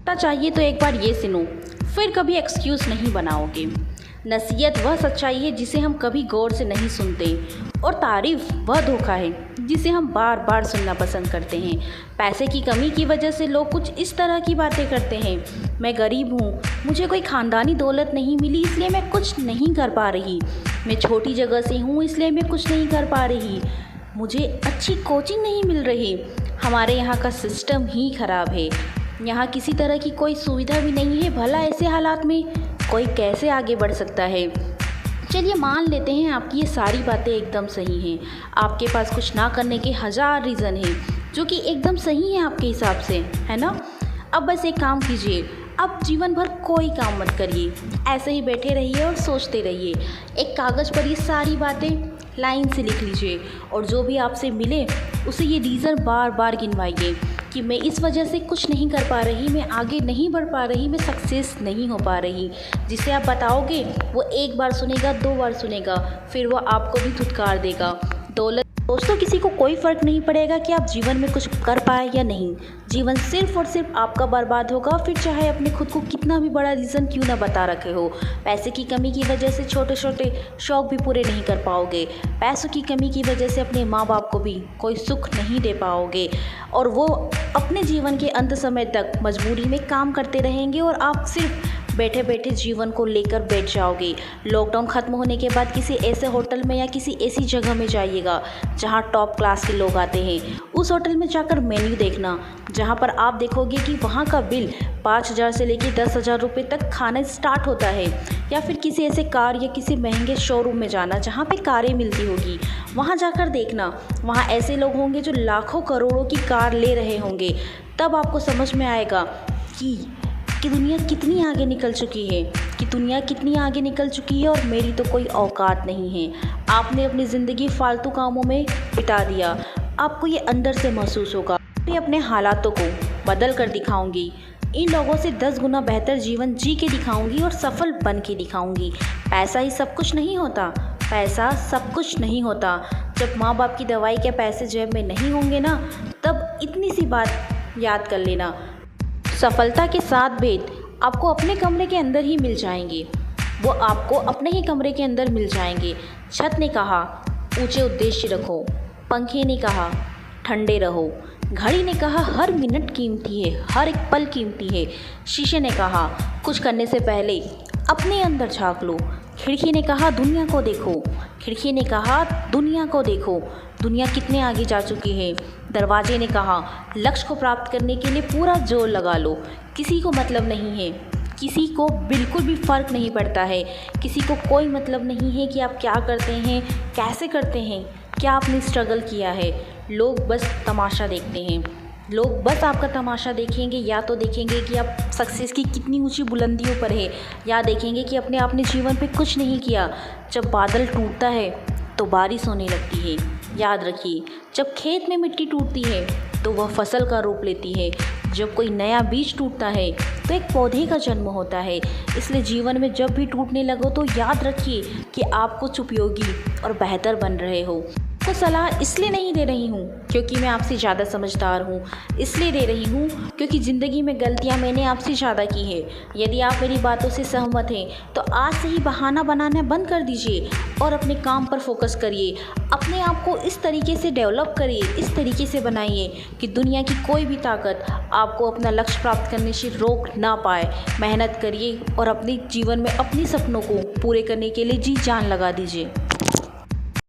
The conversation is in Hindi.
पता चाहिए तो एक बार ये सुनो, फिर कभी एक्सक्यूज़ नहीं बनाओगे। नसीहत वह सच्चाई है जिसे हम कभी गौर से नहीं सुनते, और तारीफ़ वह धोखा है जिसे हम बार बार सुनना पसंद करते हैं। पैसे की कमी की वजह से लोग कुछ इस तरह की बातें करते हैं, मैं गरीब हूँ, मुझे कोई ख़ानदानी दौलत नहीं मिली इसलिए मैं कुछ नहीं कर पा रही, मैं छोटी जगह से हूँ इसलिए मैं कुछ नहीं कर पा रही, मुझे अच्छी कोचिंग नहीं मिल रही, हमारे यहाँ का सिस्टम ही ख़राब है, यहाँ किसी तरह की कोई सुविधा भी नहीं है, भला ऐसे हालात में कोई कैसे आगे बढ़ सकता है। चलिए मान लेते हैं आपकी ये सारी बातें एकदम सही हैं, आपके पास कुछ ना करने के हज़ार रीज़न हैं जो कि एकदम सही हैं आपके हिसाब से, है ना। अब बस एक काम कीजिए, अब जीवन भर कोई काम मत करिए, ऐसे ही बैठे रहिए और सोचते रहिए। एक कागज़ पर ये सारी बातें लाइन से लिख लीजिए और जो भी आपसे मिले उसे ये रीज़न बार बार गिनवाइए कि मैं इस वजह से कुछ नहीं कर पा रही, मैं आगे नहीं बढ़ पा रही, मैं सक्सेस नहीं हो पा रही। जिसे आप बताओगे वो एक बार सुनेगा, 2 बार सुनेगा, फिर वो आपको भी धुतकार देगा। दोस्तों किसी को कोई फ़र्क नहीं पड़ेगा कि आप जीवन में कुछ कर पाए या नहीं, जीवन सिर्फ़ और सिर्फ आपका बर्बाद होगा, फिर चाहे अपने खुद को कितना भी बड़ा रीज़न क्यों ना बता रखे हो। पैसे की कमी की वजह से छोटे छोटे शौक़ भी पूरे नहीं कर पाओगे, पैसों की कमी की वजह से अपने माँ बाप को भी कोई सुख नहीं दे पाओगे, और वो अपने जीवन के अंत समय तक मजबूरी में काम करते रहेंगे और आप सिर्फ बैठे बैठे जीवन को लेकर बैठ जाओगे। लॉकडाउन ख़त्म होने के बाद किसी ऐसे होटल में या किसी ऐसी जगह में जाइएगा जहां टॉप क्लास के लोग आते हैं, उस होटल में जाकर मेन्यू देखना जहां पर आप देखोगे कि वहां का बिल 5,000 से लेकर 10,000 रुपये तक खाना स्टार्ट होता है। या फिर किसी ऐसे कार या किसी महंगे शोरूम में जाना जहाँ पे कारें मिलती होगी, वहाँ जाकर देखना वहाँ ऐसे लोग होंगे जो लाखों करोड़ों की कार ले रहे होंगे। तब आपको समझ में आएगा कि दुनिया कितनी आगे निकल चुकी है, और मेरी तो कोई औकात नहीं है। आपने अपनी ज़िंदगी फालतू कामों में बिता दिया, आपको ये अंदर से महसूस होगा। मैं अपने हालातों को बदल कर दिखाऊंगी, इन लोगों से 10 गुना बेहतर जीवन जी के दिखाऊंगी और सफल बन के दिखाऊंगी। पैसा ही सब कुछ नहीं होता, पैसा सब कुछ नहीं होता। जब माँ बाप की दवाई के पैसे जेब में नहीं होंगे ना, तब इतनी सी बात याद कर लेना, सफलता के 7 भेद आपको अपने कमरे के अंदर ही मिल जाएंगे, वो आपको अपने ही कमरे के अंदर मिल जाएंगे। छत ने कहा ऊंचे उद्देश्य रखो, पंखे ने कहा ठंडे रहो, घड़ी ने कहा हर मिनट कीमती है, हर एक पल कीमती है, शीशे ने कहा कुछ करने से पहले अपने अंदर झाँक लो, खिड़की ने कहा दुनिया को देखो, दुनिया कितने आगे जा चुकी है। दरवाजे ने कहा लक्ष्य को प्राप्त करने के लिए पूरा जोर लगा लो। किसी को मतलब नहीं है, किसी को बिल्कुल भी फ़र्क नहीं पड़ता है, किसी को कोई मतलब नहीं है कि आप क्या करते हैं, कैसे करते हैं, क्या आपने स्ट्रगल किया है। लोग बस तमाशा देखते हैं, लोग बस आपका तमाशा देखेंगे, या तो देखेंगे कि आप सक्सेस की कितनी ऊंची बुलंदियों पर है, या देखेंगे कि अपने आपने जीवन पे कुछ नहीं किया। जब बादल टूटता है तो बारिश होने लगती है। याद रखिए, जब खेत में मिट्टी टूटती है तो वह फसल का रूप लेती है, जब कोई नया बीज टूटता है तो एक पौधे का जन्म होता है। इसलिए जीवन में जब भी टूटने लगो तो याद रखिए कि आप कुछ उपयोगी और बेहतर बन रहे हो। तो सलाह इसलिए नहीं दे रही हूँ क्योंकि मैं आपसे ज़्यादा समझदार हूँ, इसलिए दे रही हूँ क्योंकि ज़िंदगी में गलतियाँ मैंने आपसे ज़्यादा की है। यदि आप मेरी बातों से सहमत हैं तो आज से ही बहाना बनाना बंद कर दीजिए और अपने काम पर फोकस करिए। अपने आप को इस तरीके से डेवलप करिए, इस तरीके से बनाइए कि दुनिया की कोई भी ताकत आपको अपना लक्ष्य प्राप्त करने से रोक ना पाए। मेहनत करिए और अपने जीवन में अपने सपनों को पूरे करने के लिए जी जान लगा दीजिए।